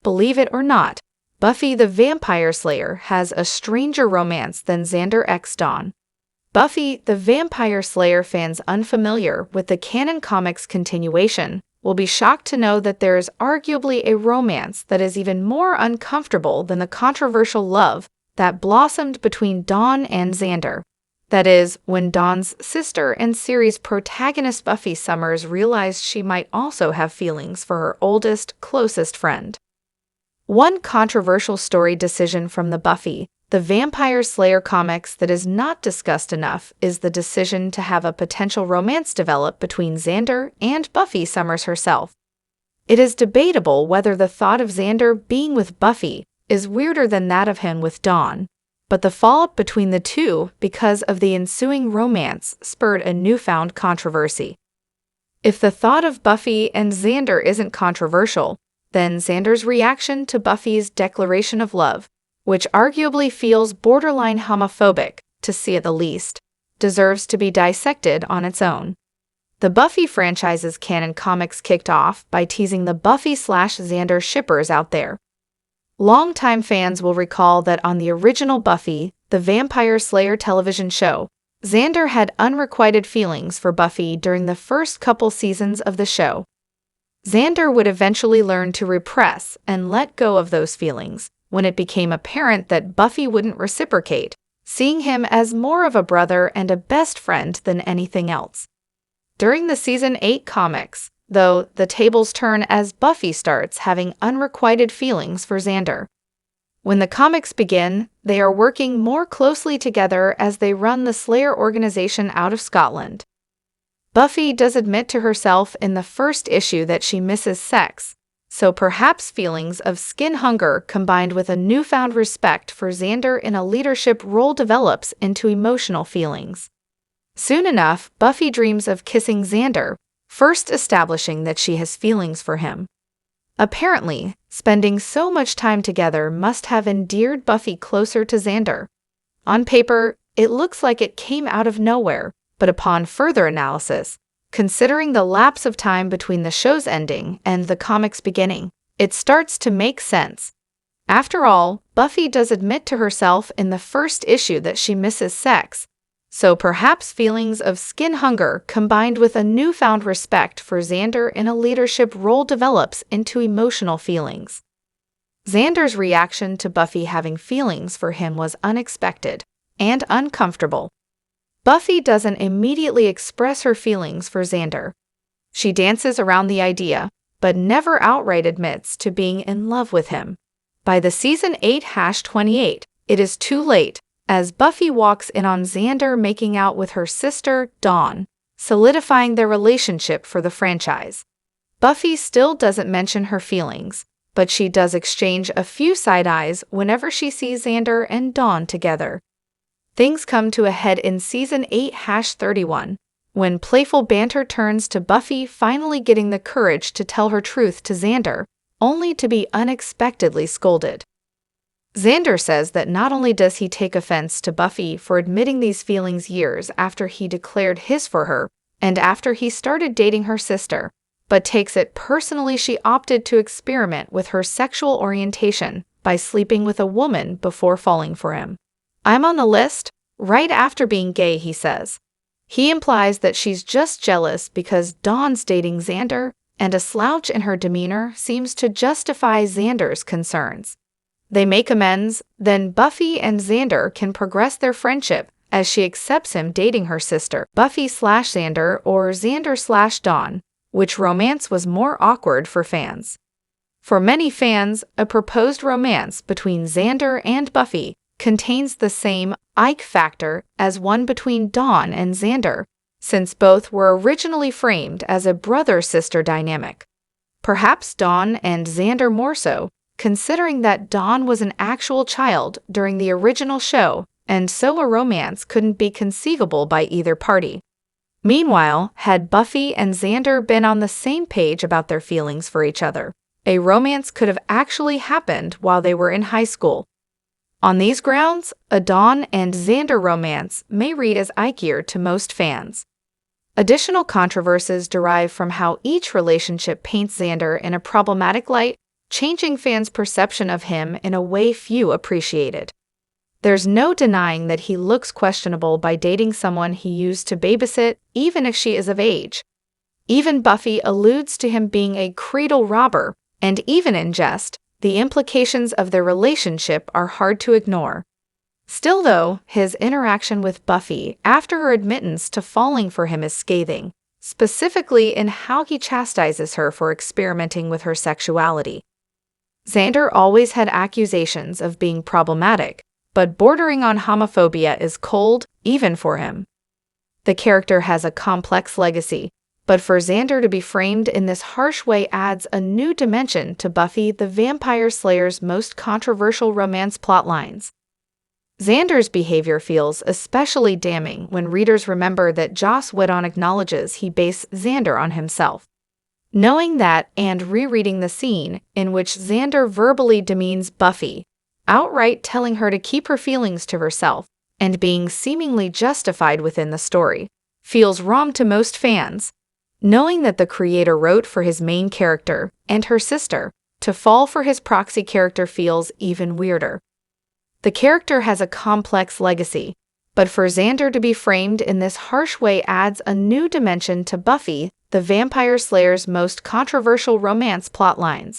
Believe it or not, Buffy the Vampire Slayer has a stranger romance than Xander x Dawn. Buffy the Vampire Slayer fans unfamiliar with the canon comics continuation will be shocked to know that there is arguably a romance that is even more uncomfortable than the controversial love that blossomed between Dawn and Xander. That is, when Dawn's sister and series protagonist Buffy Summers realized she might also have feelings for her oldest, closest friend. One controversial story decision from the Buffy the Vampire Slayer comics that is not discussed enough is the decision to have a potential romance develop between Xander and Buffy Summers herself. It is debatable whether the thought of Xander being with Buffy is weirder than that of him with Dawn, but the fall-up between the two because of the ensuing romance spurred a newfound controversy. If the thought of Buffy and Xander isn't controversial, then Xander's reaction to Buffy's declaration of love, which arguably feels borderline homophobic, to say the least, deserves to be dissected on its own. The Buffy franchise's canon comics kicked off by teasing the Buffy/Xander shippers out there. Longtime fans will recall that on the original Buffy the Vampire Slayer television show, Xander had unrequited feelings for Buffy during the first couple seasons of the show. Xander would eventually learn to repress and let go of those feelings when it became apparent that Buffy wouldn't reciprocate, seeing him as more of a brother and a best friend than anything else. During the Season 8 comics, though, the tables turn as Buffy starts having unrequited feelings for Xander. When the comics begin, they are working more closely together as they run the Slayer organization out of Scotland. Buffy does admit to herself in the first issue that she misses sex, so perhaps feelings of skin hunger combined with a newfound respect for Xander in a leadership role develops into emotional feelings. Soon enough, Buffy dreams of kissing Xander, first establishing that she has feelings for him. Apparently, spending so much time together must have endeared Buffy closer to Xander. On paper, it looks like it came out of nowhere, but upon further analysis, considering the lapse of time between the show's ending and the comics beginning, it starts to make sense. After all, Buffy does admit to herself in the first issue that she misses sex, so perhaps feelings of skin hunger combined with a newfound respect for Xander in a leadership role develops into emotional feelings. Xander's reaction to Buffy having feelings for him was unexpected and uncomfortable. Buffy doesn't immediately express her feelings for Xander. She dances around the idea, but never outright admits to being in love with him. By the Season 8-28, it is too late, as Buffy walks in on Xander making out with her sister, Dawn, solidifying their relationship for the franchise. Buffy still doesn't mention her feelings, but she does exchange a few side eyes whenever she sees Xander and Dawn together. Things come to a head in Season 8-31, when playful banter turns to Buffy finally getting the courage to tell her truth to Xander, only to be unexpectedly scolded. Xander says that not only does he take offense to Buffy for admitting these feelings years after he declared his for her, and after he started dating her sister, but takes it personally she opted to experiment with her sexual orientation by sleeping with a woman before falling for him. "I'm on the list, right after being gay," he says. He implies that she's just jealous because Dawn's dating Xander, and a slouch in her demeanor seems to justify Xander's concerns. They make amends, then Buffy and Xander can progress their friendship as she accepts him dating her sister, Buffy/Xander or Xander/Dawn, which romance was more awkward for fans. For many fans, a proposed romance between Xander and Buffy contains the same Ike factor as one between Dawn and Xander, since both were originally framed as a brother-sister dynamic. Perhaps Dawn and Xander more so, considering that Dawn was an actual child during the original show, and so a romance couldn't be conceivable by either party. Meanwhile, had Buffy and Xander been on the same page about their feelings for each other, a romance could have actually happened while they were in high school. On these grounds, a Dawn and Xander romance may read as Ikeer to most fans. Additional controversies derive from how each relationship paints Xander in a problematic light, changing fans' perception of him in a way few appreciated. There's no denying that he looks questionable by dating someone he used to babysit, even if she is of age. Even Buffy alludes to him being a cradle robber, and even in jest, the implications of their relationship are hard to ignore. Still though, his interaction with Buffy after her admittance to falling for him is scathing, specifically in how he chastises her for experimenting with her sexuality. Xander always had accusations of being problematic, but bordering on homophobia is cold, even for him. The character has a complex legacy, but for Xander to be framed in this harsh way adds a new dimension to Buffy the Vampire Slayer's most controversial romance plotlines. Xander's behavior feels especially damning when readers remember that Joss Whedon acknowledges he based Xander on himself. Knowing that and rereading the scene in which Xander verbally demeans Buffy, outright telling her to keep her feelings to herself, and being seemingly justified within the story, feels wrong to most fans. Knowing that the creator wrote for his main character and her sister, to fall for his proxy character feels even weirder. The character has a complex legacy, but for Xander to be framed in this harsh way adds a new dimension to Buffy the Vampire Slayer's most controversial romance plotlines.